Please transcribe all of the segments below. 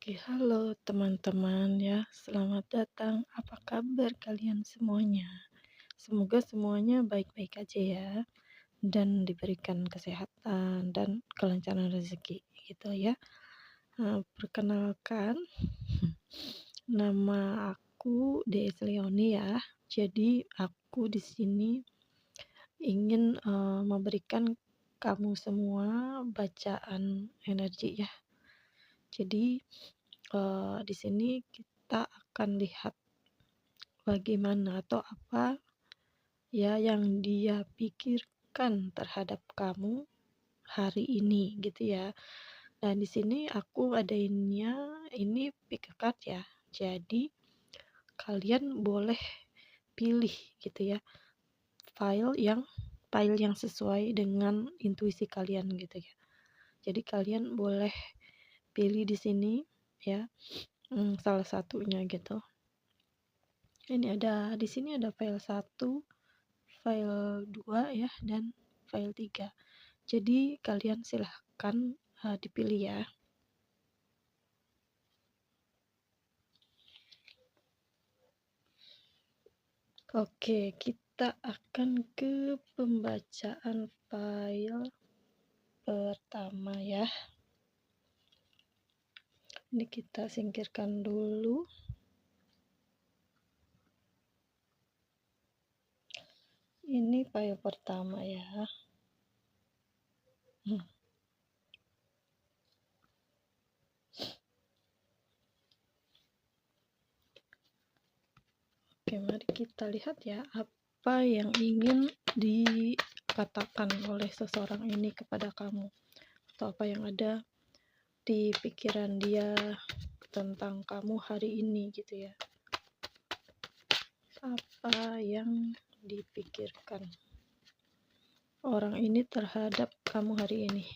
Oke, halo teman-teman ya. Selamat datang. Apa kabar kalian semuanya? Semoga semuanya baik-baik aja ya dan diberikan kesehatan dan kelancaran rezeki gitu ya. Perkenalkan, nama aku Des Leoni ya. Jadi aku di sini ingin memberikan kamu semua bacaan energi ya. Jadi di sini kita akan lihat bagaimana atau apa ya yang dia pikirkan terhadap kamu hari ini gitu ya. Dan di sini aku adainnya ini pick a card ya. Jadi kalian boleh pilih gitu ya file yang sesuai dengan intuisi kalian gitu ya. Jadi kalian boleh pilih di sini ya, salah satunya gitu. Ini di sini ada file 1, file 2 ya, dan file 3. Jadi kalian silahkan dipilih ya. Oke, kita akan ke pembacaan file pertama ya. Ini kita singkirkan dulu. Ini file pertama ya. Oke, mari kita lihat ya apa yang ingin dikatakan oleh seseorang ini kepada kamu, atau apa yang ada di pikiran dia tentang kamu hari ini gitu ya. Apa yang dipikirkan orang ini terhadap kamu hari ini?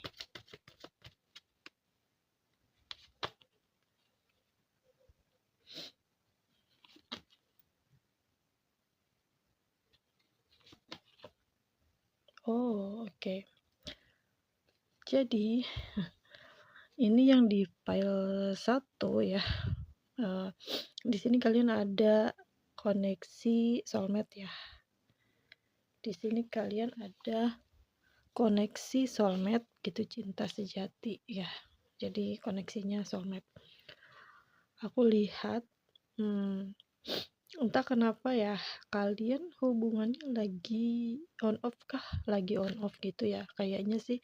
Oh, oke. Jadi ini yang di file 1 ya. Di sini kalian ada koneksi soulmate ya. Di sini kalian ada koneksi soulmate gitu, cinta sejati ya. Jadi koneksinya soulmate. Aku lihat entah kenapa ya, kalian hubungannya lagi on off kah? Lagi on off gitu ya. Kayaknya sih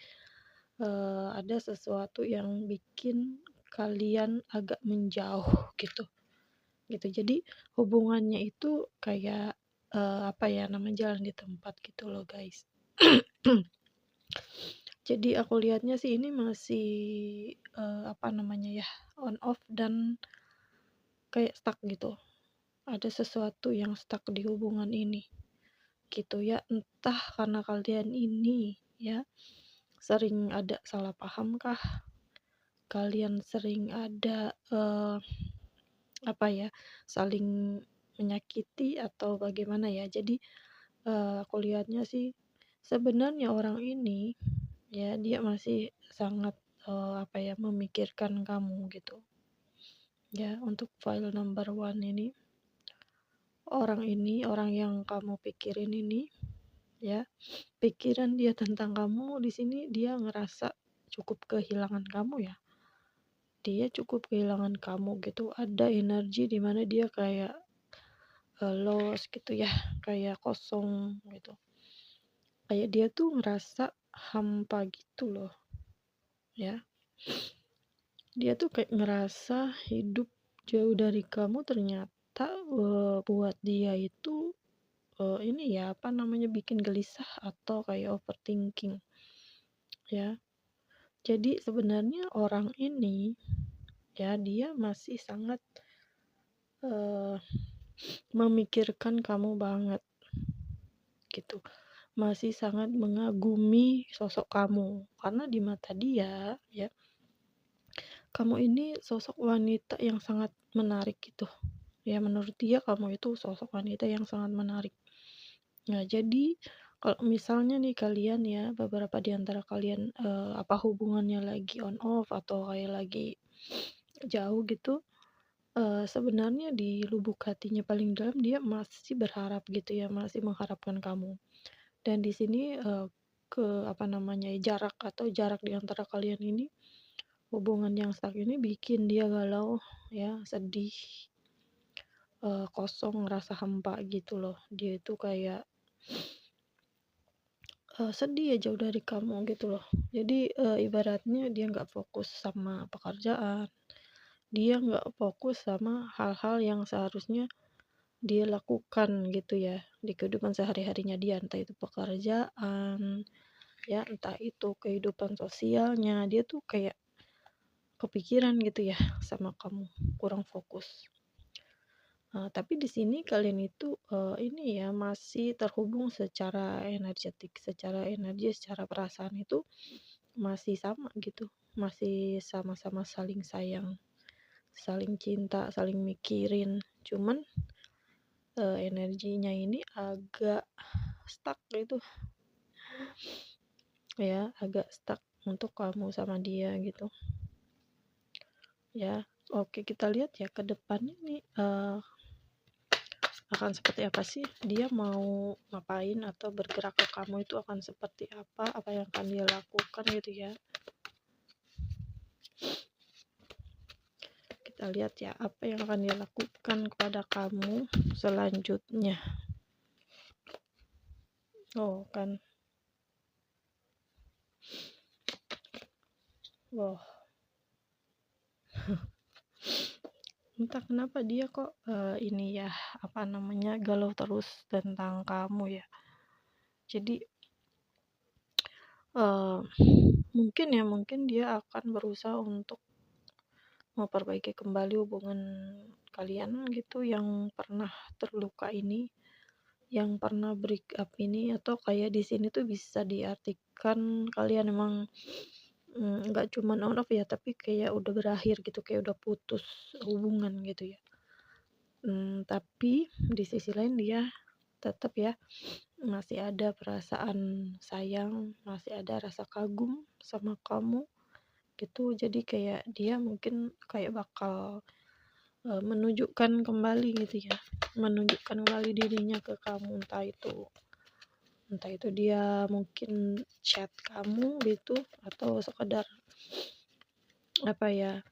ada sesuatu yang bikin kalian agak menjauh gitu. Jadi hubungannya itu kayak apa ya, namanya jalan di tempat gitu loh, guys. Jadi aku lihatnya sih ini masih apa namanya ya, on off dan kayak stuck gitu. Ada sesuatu yang stuck di hubungan ini gitu ya. Entah karena kalian ini ya sering ada salah paham kah, kalian sering ada apa ya, saling menyakiti atau bagaimana ya. Jadi aku lihatnya sih sebenarnya orang ini ya dia masih sangat apa ya, memikirkan kamu gitu ya. Untuk file number 1 ini, orang yang kamu pikirin ini ya, pikiran dia tentang kamu di sini dia ngerasa cukup kehilangan kamu ya. Dia cukup kehilangan kamu gitu. Ada energi di mana dia kayak lost gitu ya, kayak kosong gitu. Kayak dia tuh ngerasa hampa gitu loh ya. Dia tuh kayak ngerasa hidup jauh dari kamu, ternyata buat dia itu ini ya, apa namanya, bikin gelisah atau kayak overthinking ya. Jadi sebenarnya orang ini ya dia masih sangat memikirkan kamu banget gitu. Masih sangat mengagumi sosok kamu karena di mata dia ya, kamu ini sosok wanita yang sangat menarik gitu. Ya menurut dia kamu itu sosok wanita yang sangat menarik. Nah, jadi kalau misalnya nih kalian ya, beberapa di antara kalian apa hubungannya lagi on off atau kayak lagi jauh gitu, sebenarnya di lubuk hatinya paling dalam dia masih berharap gitu ya, masih mengharapkan kamu. Dan di sini, apa namanya, jarak di antara kalian ini, hubungan yang stuck ini bikin dia galau ya, sedih, kosong, ngerasa hampa gitu loh. Dia itu kayak, sedih ya jauh dari kamu gitu loh. Jadi, ibaratnya dia nggak fokus sama pekerjaan, dia nggak fokus sama hal-hal yang seharusnya dia lakukan gitu ya, di kehidupan sehari-harinya dia, entah itu pekerjaan, ya entah itu kehidupan sosialnya, dia tuh kayak kepikiran gitu ya sama kamu, kurang fokus. Tapi di sini kalian itu, ini ya, masih terhubung secara energetik, secara energi, secara perasaan itu masih sama gitu, masih sama-sama saling sayang, saling cinta, saling mikirin. Cuman, energinya ini agak stuck gitu ya, agak stuck untuk kamu sama dia gitu ya. Oke, kita lihat ya ke depannya nih, akan seperti apa sih, dia mau ngapain atau bergerak ke kamu itu akan seperti apa yang akan dia lakukan gitu ya. Kita lihat ya apa yang akan dia lakukan kepada kamu selanjutnya. Oh kan, wah, entah kenapa dia kok, ini ya, apa namanya, galau terus tentang kamu ya. Jadi, eee, mungkin dia akan berusaha untuk memperbaiki kembali hubungan kalian gitu yang pernah terluka ini, yang pernah break up ini, atau kayak di sini tuh bisa diartikan kalian emang, nggak cuman on off ya, tapi kayak udah berakhir gitu, kayak udah putus hubungan gitu ya. Tapi di sisi lain dia tetap ya, masih ada perasaan sayang, masih ada rasa kagum sama kamu gitu. Jadi kayak dia mungkin kayak bakal, menunjukkan kembali gitu ya, menunjukkan kembali dirinya ke kamu, entah itu dia mungkin chat kamu gitu, atau sekedar apa ya,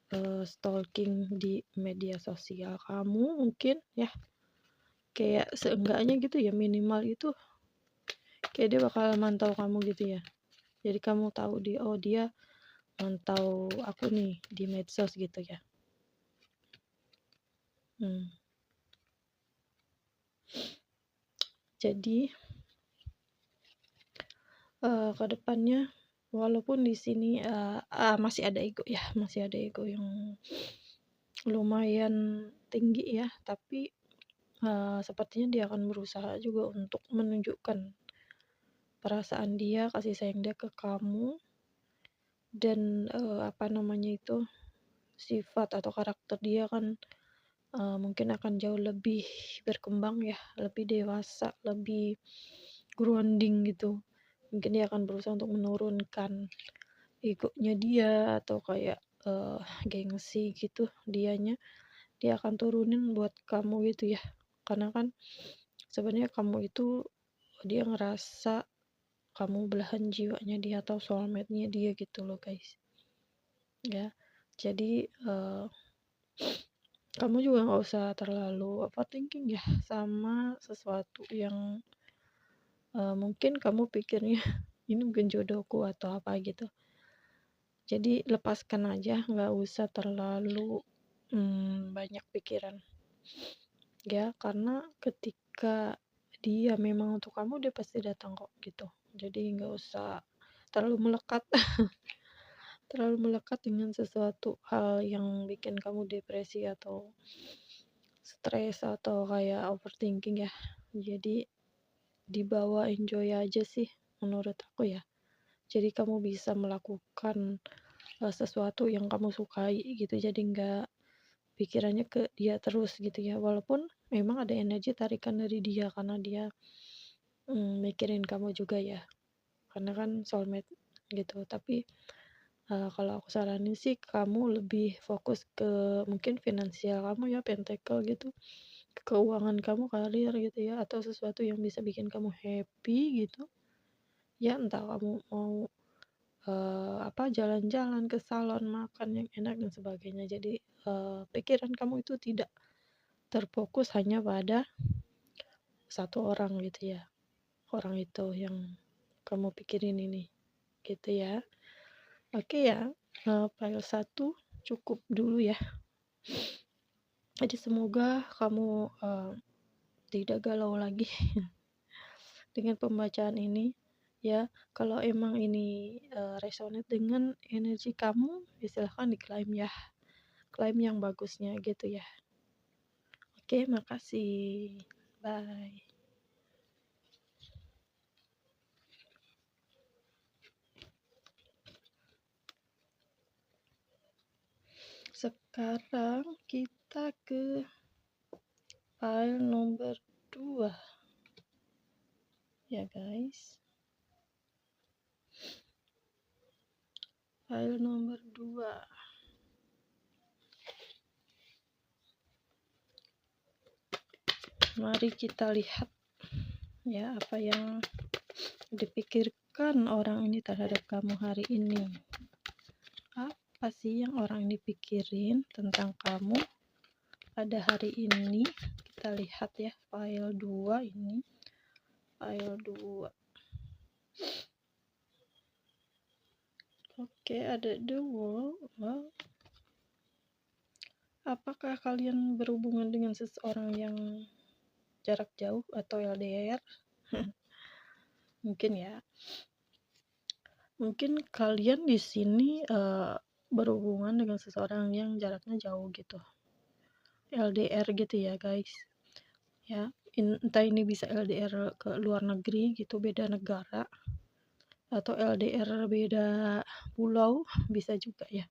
stalking di media sosial kamu mungkin ya, kayak seenggaknya gitu ya, minimal itu kayak dia bakal mantau kamu gitu ya. Jadi kamu tahu dia, oh dia mantau aku nih di medsos gitu ya. Hmm. Jadi, ke depannya walaupun di sini, masih ada ego ya, masih ada ego yang lumayan tinggi ya, tapi, sepertinya dia akan berusaha juga untuk menunjukkan perasaan dia, kasih sayang dia ke kamu, dan, apa namanya itu, sifat atau karakter dia kan, mungkin akan jauh lebih berkembang ya, lebih dewasa, lebih grounding gitu. Mungkin dia akan berusaha untuk menurunkan egonya dia, atau kayak, gengsi gitu dianya, dia akan turunin buat kamu gitu ya. Karena kan sebenarnya kamu itu, dia ngerasa kamu belahan jiwanya dia atau soulmate-nya dia gitu loh guys, ya. Jadi, kamu juga nggak usah terlalu overthinking ya sama sesuatu yang, mungkin kamu pikirnya ini mungkin jodohku atau apa gitu. Jadi lepaskan aja, nggak usah terlalu, banyak pikiran ya, karena ketika dia memang untuk kamu, dia pasti datang kok gitu. Jadi nggak usah terlalu melekat terlalu melekat dengan sesuatu hal yang bikin kamu depresi atau stres atau kayak overthinking ya. Jadi dibawa enjoy aja sih menurut aku ya. Jadi kamu bisa melakukan, sesuatu yang kamu sukai gitu, jadi nggak pikirannya ke dia terus gitu ya. Walaupun memang ada energi tarikan dari dia karena dia, mikirin kamu juga ya, karena kan soulmate gitu. Tapi Kalau aku saranin sih kamu lebih fokus ke mungkin finansial kamu ya, pentacle gitu, keuangan kamu, karir gitu ya, atau sesuatu yang bisa bikin kamu happy gitu, ya entah kamu mau, jalan-jalan ke salon, makan yang enak dan sebagainya. Jadi, pikiran kamu itu tidak terfokus hanya pada satu orang gitu ya, orang itu yang kamu pikirin ini, gitu ya. Oke ya, file 1 cukup dulu ya. Jadi semoga kamu, tidak galau lagi dengan pembacaan ini, ya. Kalau emang ini, resonate dengan energi kamu, ya silahkan diklaim ya, klaim yang bagusnya gitu ya. Oke, makasih. Bye. Sekarang kita ke file nomor 2 ya guys. File nomor 2. Mari kita lihat ya apa yang dipikirkan orang ini terhadap kamu hari ini. Apa sih yang orang ini pikirin tentang kamu pada hari ini? Kita lihat ya file 2 ini. File 2. Oke, ada the world. Well, apakah kalian berhubungan dengan seseorang yang jarak jauh atau LDR? Mungkin ya. Mungkin kalian di sini berhubungan dengan seseorang yang jaraknya jauh gitu. LDR gitu ya, guys. Ya, entah ini bisa LDR ke luar negeri gitu, beda negara, atau LDR beda pulau, bisa juga ya.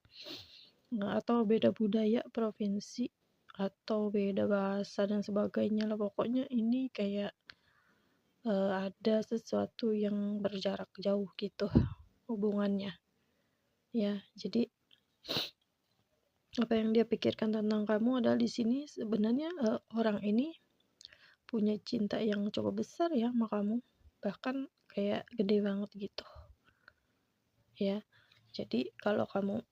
Nah, atau beda budaya, provinsi, atau beda bahasa dan sebagainya lah. Pokoknya ini kayak ada sesuatu yang berjarak jauh gitu hubungannya. Ya, jadi apa yang dia pikirkan tentang kamu adalah di sini sebenarnya orang ini punya cinta yang cukup besar ya sama kamu, bahkan kayak gede banget gitu ya. Jadi kalau kamu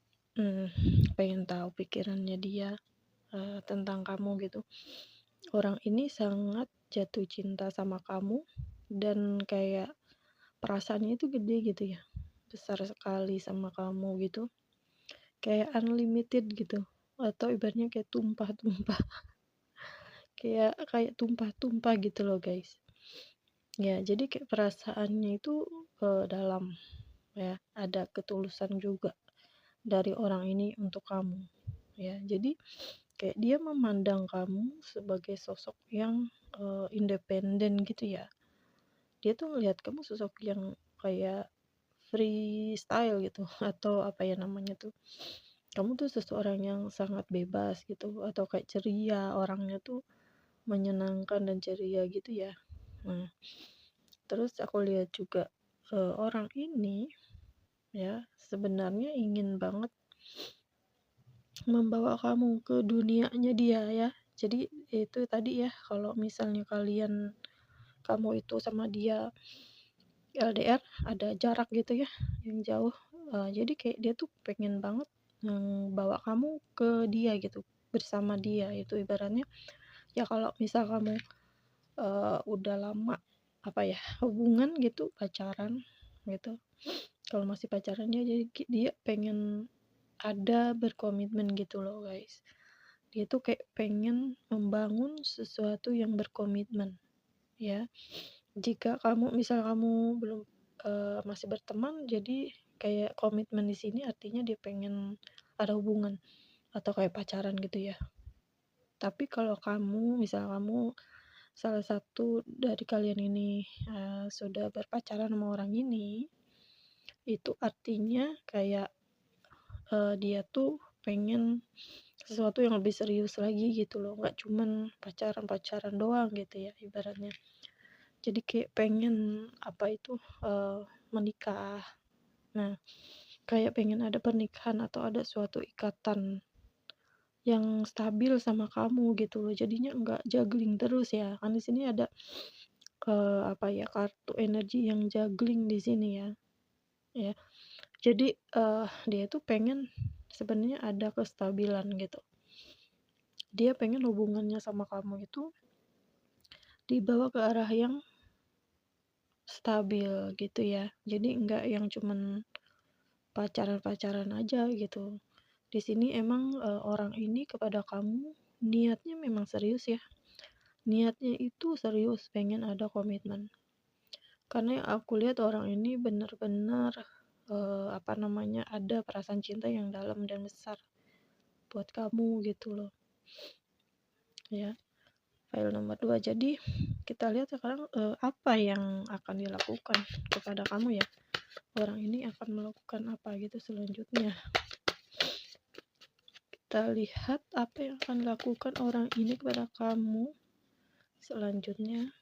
pengen tahu pikirannya dia tentang kamu gitu, orang ini sangat jatuh cinta sama kamu dan kayak perasaannya itu gede gitu ya, besar sekali sama kamu gitu, kayak unlimited gitu, atau ibaratnya kayak tumpah-tumpah kayak kayak tumpah-tumpah gitu loh guys. Ya, jadi kayak perasaannya itu dalam ya, ada ketulusan juga dari orang ini untuk kamu. Ya, jadi kayak dia memandang kamu sebagai sosok yang independen gitu ya. Dia tuh ngelihat kamu sosok yang kayak freestyle gitu atau apa ya namanya tuh. Kamu tuh seseorang yang sangat bebas gitu atau kayak ceria, orangnya tuh menyenangkan dan ceria gitu ya. Nah, terus aku lihat juga orang ini ya sebenarnya ingin banget membawa kamu ke dunianya dia ya. Jadi itu tadi ya, kalau misalnya kamu itu sama dia LDR, ada jarak gitu ya yang jauh, jadi kayak dia tuh pengen banget bawa kamu ke dia gitu, bersama dia. Itu ibaratnya ya kalau misal kamu udah lama apa ya, hubungan gitu, pacaran gitu, kalau masih pacaran ya, jadi dia pengen ada berkomitmen gitu loh guys. Dia tuh kayak pengen membangun sesuatu yang berkomitmen ya. Jika kamu belum masih berteman, jadi kayak komitmen di sini artinya dia pengen ada hubungan atau kayak pacaran gitu ya. Tapi kalau kamu salah satu dari kalian ini sudah berpacaran sama orang ini, itu artinya kayak dia tuh pengen sesuatu yang lebih serius lagi gitu loh, nggak cuman pacaran-pacaran doang gitu ya ibaratnya. Jadi kayak pengen apa itu menikah. Nah, kayak pengen ada pernikahan atau ada suatu ikatan yang stabil sama kamu gitu loh. Jadinya nggak juggling terus ya. Kan di sini ada apa ya, kartu energi yang juggling di sini ya. Ya. Jadi dia tuh pengen sebenarnya ada kestabilan gitu. Dia pengen hubungannya sama kamu itu dibawa ke arah yang stabil gitu ya. Jadi enggak yang cuman pacaran-pacaran aja gitu. Di sini emang orang ini kepada kamu niatnya memang serius ya. Niatnya itu serius pengen ada komitmen. Karena yang aku lihat orang ini benar-benar apa namanya, ada perasaan cinta yang dalam dan besar buat kamu gitu loh. Ya. File nomor 2. Jadi kita lihat sekarang apa yang akan dilakukan kepada kamu ya. Orang ini akan melakukan apa gitu selanjutnya. Kita lihat apa yang akan dilakukan orang ini kepada kamu selanjutnya.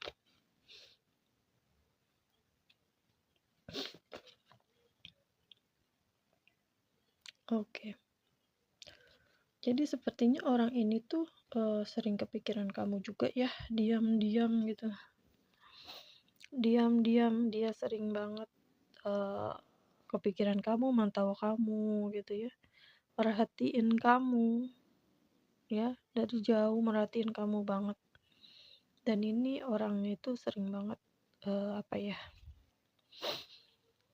Oke. Jadi sepertinya orang ini tuh sering kepikiran kamu juga ya, diam-diam gitu. Diam-diam dia sering banget kepikiran kamu, mantau kamu gitu ya. Perhatiin kamu ya, dari jauh merhatiin kamu banget. Dan ini orangnya itu sering banget apa ya,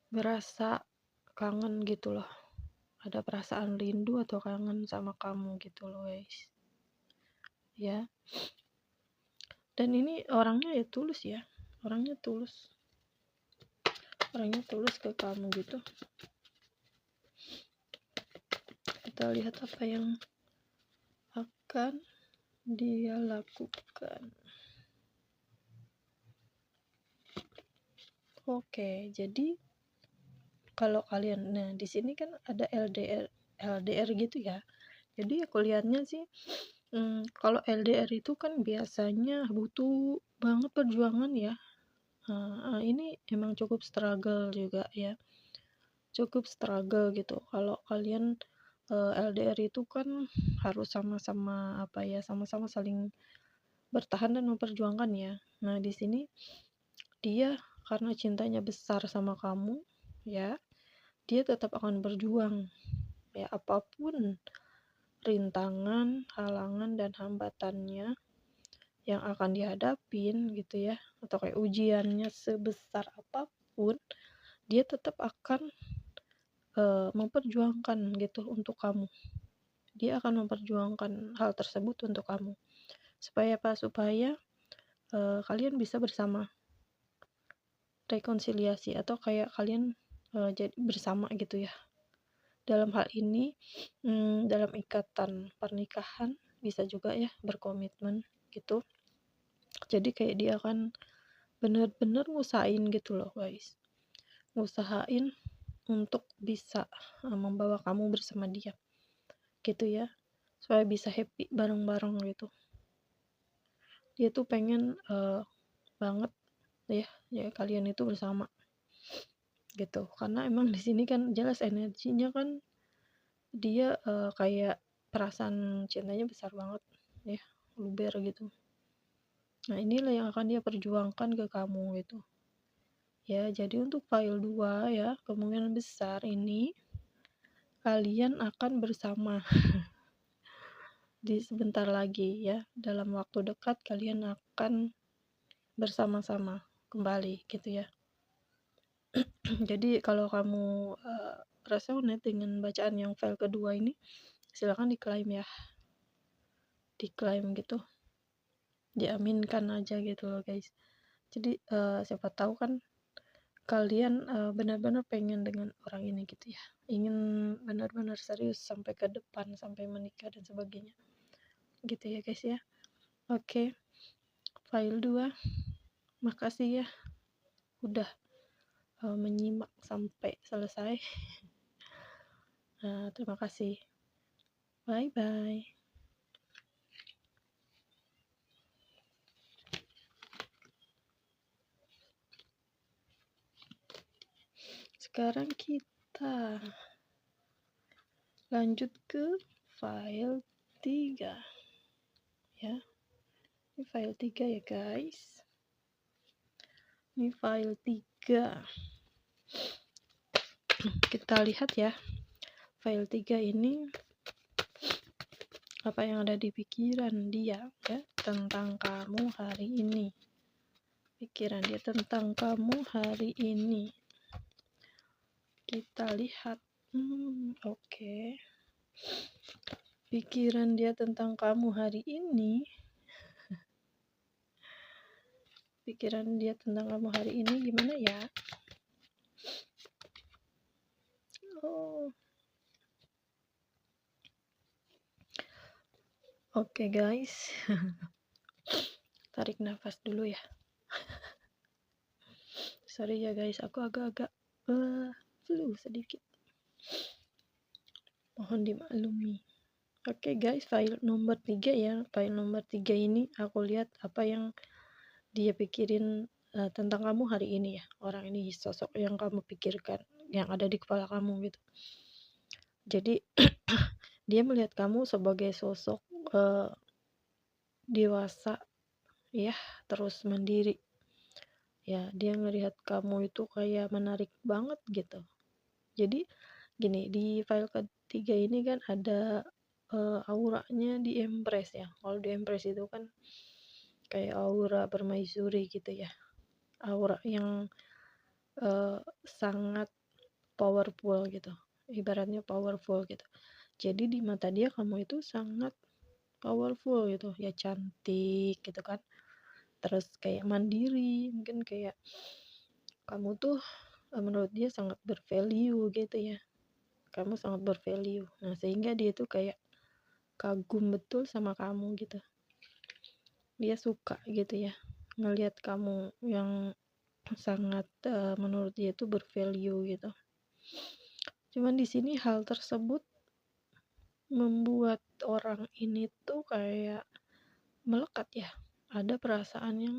berasa kangen gitu loh. Ada perasaan rindu atau kangen sama kamu gitu loh guys. Ya. Dan ini orangnya ya tulus ya. Orangnya tulus ke kamu gitu. Kita lihat apa yang akan dia lakukan. Oke, jadi kalau kalian, nah di sini kan ada LDR gitu ya. Jadi aku lihatnya sih kalau LDR itu kan biasanya butuh banget perjuangan ya. Ini emang cukup struggle juga ya. Cukup struggle gitu. Kalau kalian LDR itu kan harus sama-sama apa ya, sama-sama saling bertahan dan memperjuangkan ya. Nah, di sini dia karena cintanya besar sama kamu ya, dia tetap akan berjuang ya, apapun rintangan, halangan dan hambatannya yang akan dihadapin gitu ya, atau kayak ujiannya sebesar apapun, dia tetap akan memperjuangkan gitu untuk kamu. Dia akan memperjuangkan hal tersebut untuk kamu. Supaya apa? Supaya kalian bisa bersama, rekonsiliasi atau kayak kalian jadi bersama gitu ya. Dalam hal ini dalam ikatan pernikahan bisa juga ya berkomitmen gitu. Jadi kayak dia akan bener-bener ngusahain gitu loh guys. Ngusahain untuk bisa membawa kamu bersama dia gitu ya, supaya bisa happy bareng-bareng gitu. Dia tuh pengen banget ya kalian itu bersama gitu, karena emang di sini kan jelas energinya kan dia kayak perasaan cintanya besar banget ya, luber gitu. Nah inilah yang akan dia perjuangkan ke kamu gitu ya. Jadi untuk file 2 ya, kemungkinan besar ini kalian akan bersama di sebentar lagi ya, dalam waktu dekat kalian akan bersama-sama kembali gitu ya. Jadi kalau kamu resonate dengan bacaan yang file kedua ini, silakan diklaim ya, diklaim gitu, diaminkan aja gitu loh guys. Jadi siapa tahu kan kalian benar-benar pengen dengan orang ini gitu ya, ingin benar-benar serius sampai ke depan, sampai menikah dan sebagainya gitu ya guys ya. Oke, file 2, makasih ya udah menyimak sampai selesai. Terima kasih, bye bye. Sekarang kita Lanjut ke file 3 ya. Ini file 3 ya guys. Ini file 3. Kita lihat ya. File 3 ini apa yang ada di pikiran dia ya tentang kamu hari ini. Pikiran dia tentang kamu hari ini. Kita lihat. Oke. Pikiran dia tentang kamu hari ini. Pikiran dia tentang kamu hari ini gimana ya? Oke guys. Tarik nafas dulu ya. Sorry ya guys, aku agak-agak flu sedikit. Mohon dimaklumi. Oke guys, file nomor 3 ya. File nomor 3 ini aku lihat apa yang dia pikirin tentang kamu hari ini ya. Orang ini sosok yang kamu pikirkan, yang ada di kepala kamu gitu. Jadi dia melihat kamu sebagai sosok dewasa ya, terus mandiri. Ya, dia ngelihat kamu itu kayak menarik banget gitu. Jadi gini, di file ketiga ini kan ada auranya di Empress ya. Kalau di Empress itu kan kayak aura permaisuri gitu ya. Aura yang sangat powerful gitu. Ibaratnya powerful gitu. Jadi di mata dia kamu itu sangat powerful gitu. Ya cantik gitu kan. Terus kayak mandiri, mungkin kayak kamu tuh menurut dia sangat bervalue gitu ya. Kamu sangat bervalue. Nah, sehingga dia tuh kayak kagum betul sama kamu gitu. Dia suka gitu ya ngelihat kamu yang sangat menurut dia tuh bervalue gitu. Cuman di sini hal tersebut membuat orang ini tuh kayak melekat ya. Ada perasaan yang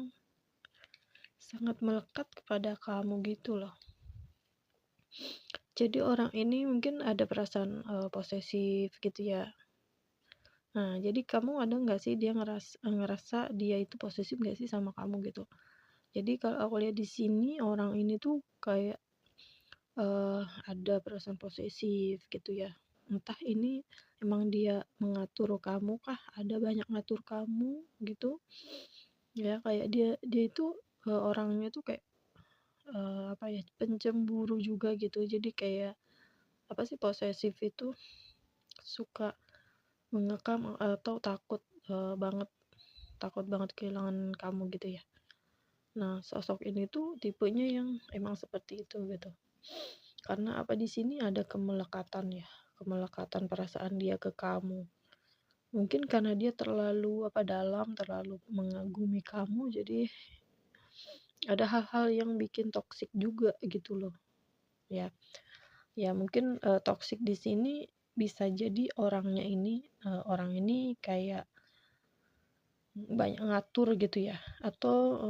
sangat melekat kepada kamu gitu loh. Jadi orang ini mungkin ada perasaan posesif gitu ya. Nah, jadi kamu ada nggak sih dia ngerasa dia itu posesif nggak sih sama kamu gitu? Jadi kalau aku lihat di sini orang ini tuh kayak ada perasaan posesif gitu ya. Entah ini emang dia mengatur kamu kah? Ada banyak ngatur kamu gitu. Ya kayak dia itu orangnya tuh kayak apa ya, pencemburu juga gitu. Jadi kayak apa sih, posesif itu suka mengekang atau takut banget kehilangan kamu gitu ya. Nah, sosok ini tuh tipenya yang emang seperti itu gitu. Karena apa, di sini ada kemelekatan ya, kemelekatan perasaan dia ke kamu. Mungkin karena dia terlalu dalam, terlalu mengagumi kamu, jadi ada hal-hal yang bikin toksik juga gitu loh. Ya. Ya mungkin toksik di sini bisa jadi orang ini kayak banyak ngatur gitu ya, atau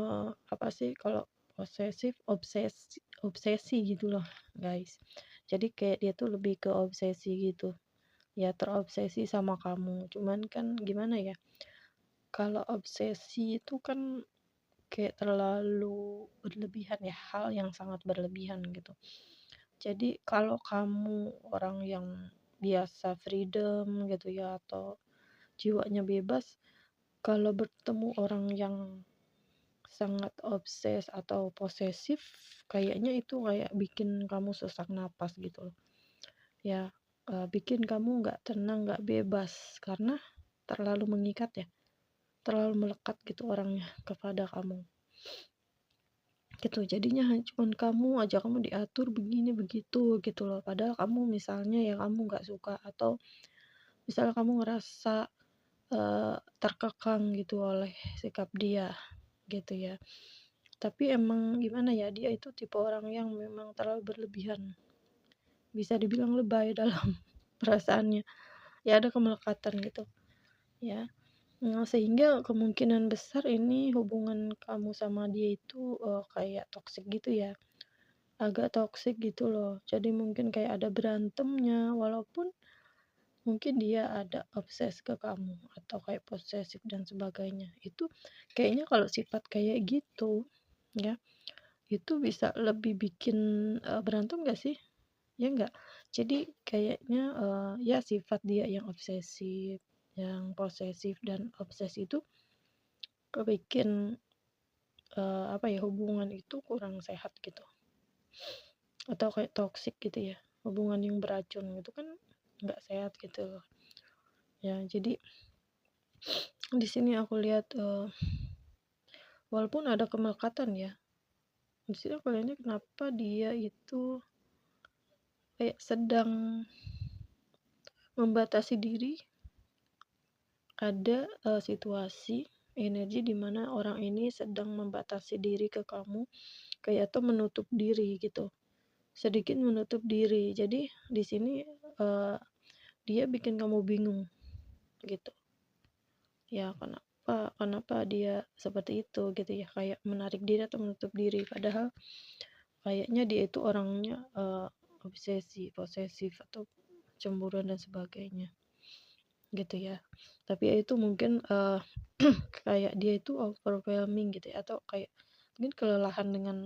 apa sih kalau posesif, obsesi gitu loh guys. Jadi kayak dia tuh lebih ke obsesi gitu ya, terobsesi sama kamu. Cuman kan gimana ya, kalau obsesi itu kan kayak terlalu berlebihan ya, hal yang sangat berlebihan gitu. Jadi kalau kamu orang yang biasa freedom gitu ya, atau jiwanya bebas, kalau bertemu orang yang sangat obses atau posesif, kayaknya itu kayak bikin kamu sesak napas gitu loh. Ya, bikin kamu nggak tenang, nggak bebas, karena terlalu mengikat ya, terlalu melekat gitu orangnya kepada kamu. Gitu, jadinya cuman kamu diatur begini begitu gitu loh. Padahal kamu misalnya ya kamu nggak suka, atau misalnya kamu ngerasa terkekang gitu oleh sikap dia gitu ya. Tapi emang gimana ya, dia itu tipe orang yang memang terlalu berlebihan, bisa dibilang lebay dalam perasaannya ya, ada kemelekatan gitu ya. Nah, sehingga kemungkinan besar ini hubungan kamu sama dia itu kayak toksik gitu ya, agak toksik gitu loh. Jadi mungkin kayak ada berantemnya, walaupun mungkin dia ada obses ke kamu atau kayak posesif dan sebagainya. Itu kayaknya kalau sifat kayak gitu ya, itu bisa lebih bikin, berantem gak sih? Ya enggak? Jadi kayaknya, ya sifat dia yang obsesif, yang posesif dan obses itu bikin, apa ya, hubungan itu kurang sehat gitu, atau kayak toksik gitu ya, hubungan yang beracun gitu kan nggak sehat gitu loh. Ya jadi di sini aku lihat, walaupun ada kemelekatan ya, di sini aku lihatnya kenapa dia itu kayak sedang membatasi diri. Ada, situasi, energi di mana orang ini sedang membatasi diri ke kamu, kayak atau menutup diri gitu, sedikit menutup diri. Jadi di sini, eee, dia bikin kamu bingung gitu. Ya kenapa kenapa dia seperti itu gitu ya, kayak menarik diri atau menutup diri, padahal kayaknya dia itu orangnya, obsesi, posesif, atau cemburuan dan sebagainya gitu ya. Tapi ya itu mungkin, kayak dia itu overwhelming gitu ya, atau kayak mungkin kelelahan dengan,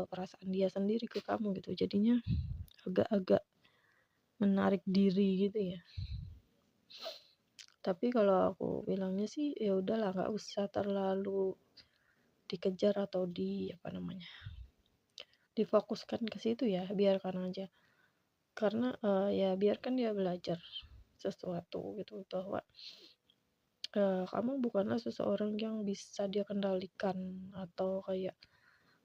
perasaan dia sendiri ke kamu gitu, jadinya agak-agak menarik diri gitu ya. Tapi kalau aku bilangnya sih ya udahlah, nggak usah terlalu dikejar atau apa namanya, difokuskan ke situ ya, biarkan aja. Karena, ya biarkan dia belajar sesuatu gitu, bahwa, kamu bukanlah seseorang yang bisa dia kendalikan, atau kayak,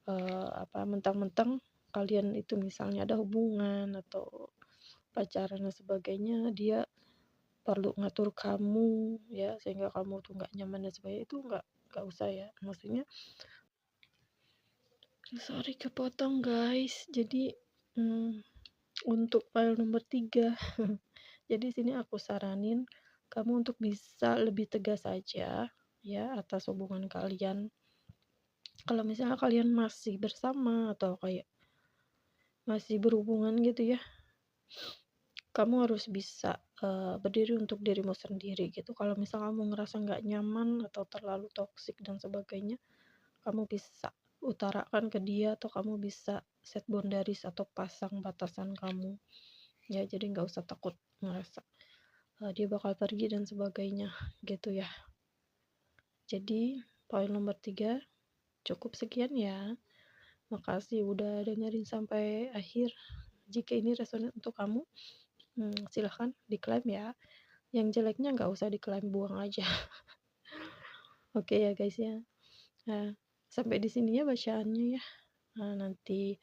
apa, mentang-mentang kalian itu misalnya ada hubungan atau pacaran dan sebagainya, dia perlu ngatur kamu ya, sehingga kamu tuh nggak nyaman dan sebagainya, itu nggak usah ya. Maksudnya, sorry kepotong guys. Jadi, untuk file nomor 3, jadi sini aku saranin kamu untuk bisa lebih tegas aja ya atas hubungan kalian. Kalau misalnya kalian masih bersama atau kayak masih berhubungan gitu ya, kamu harus bisa, berdiri untuk dirimu sendiri gitu. Kalau misalnya kamu ngerasa nggak nyaman atau terlalu toksik dan sebagainya, kamu bisa utarakan ke dia, atau kamu bisa set boundaries atau pasang batasan kamu. Ya jadi nggak usah takut ngerasa, dia bakal pergi dan sebagainya gitu ya. Jadi poin nomor 3 cukup sekian ya. Makasih udah dengerin sampai akhir. Jika ini resonate untuk kamu, silahkan diklaim ya. Yang jeleknya nggak usah diklaim, buang aja. Oke ya guys ya. Nah, sampai di sini ya bacaannya ya. Nah, nanti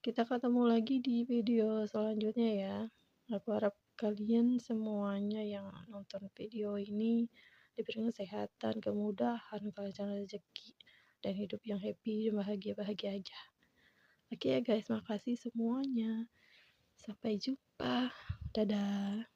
kita ketemu lagi di video selanjutnya ya. Aku harap kalian semuanya yang nonton video ini diberikan kesehatan, kemudahan, kelancaran rezeki, dan hidup yang happy dan bahagia-bahagia aja. Oke ya guys, makasih semuanya. Sampai jumpa. Dadah.